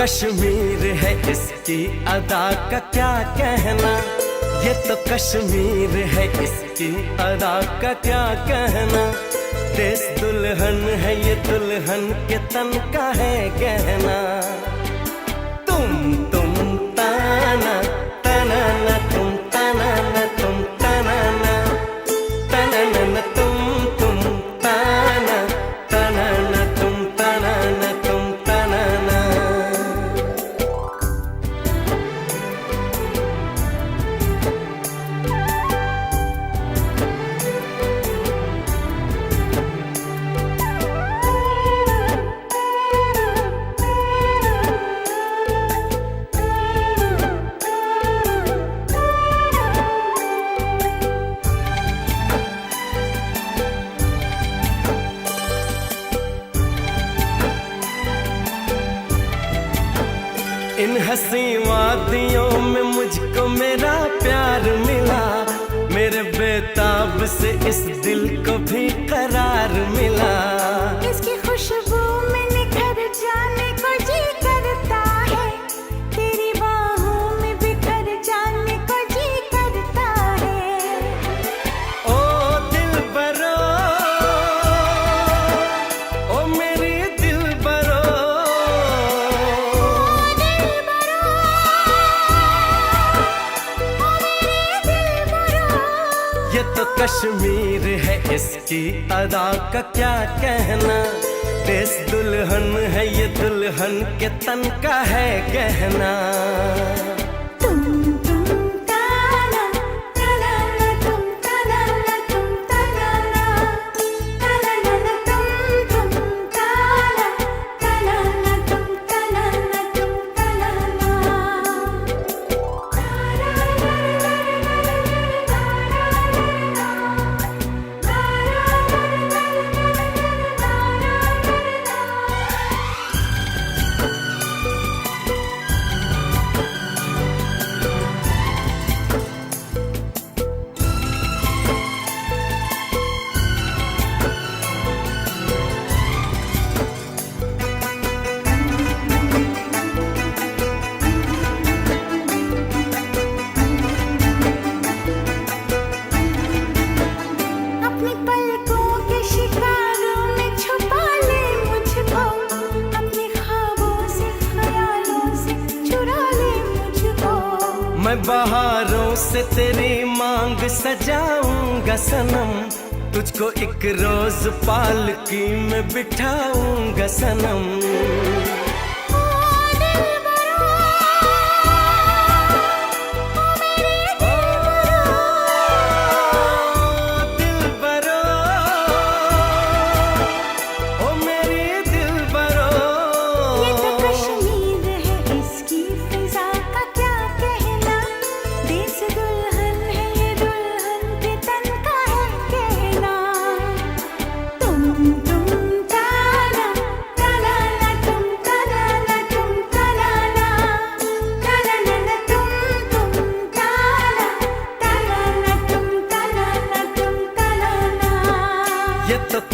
कश्मीर है इसकी अदा का क्या कहना, ये तो कश्मीर है इसकी अदा का क्या कहना। देश दुल्हन है ये दुल्हन के तन का है गहना। तुम ताना ताना ना तुम ताना ना तुम ताना ना ताना ना तुम ताना ताना ना तुम ताना ना तुम ताना ना। इन हंसी वादियों में मुझको मेरा प्यार मिला, मेरे बेताब से इस दिल को भी करार मिला। इसकी खुशबू में निखर जाने को जी करता है, तेरी बाहों में बिखर जाने को जी करता है। ओ दिलबरो, ओ मेरी दिलबरो, ये तो कश्मीर है इसकी अदा का क्या कहना। देश दुल्हन है ये दुल्हन के तन का है गहना। तुम ताना ताना ना तुम ताना ना तुम ताना ना ताना ना तुम ताना ताना ना तुम ताना ना तुम ताना अपनी पलकों के शिकारों में छुपा ले मुझको, अपने ख्वाबों से ख्यालों से चुरा ले मुझको। मैं बहारों से तेरी मांग सजाऊंगा सनम, तुझको एक रोज पालकी में बिठाऊंगा सनम। ये तो कश्मीर है इसकी फिजा का क्या कहना। देश दुल्हन है ये दुल्हन के तन का है कहना। तुम ताना ताना ना तुम ताना ना तुम ताना ना ताना ना तुम ताना ताना ना तुम ताना ना तुम ताना ना। ये तो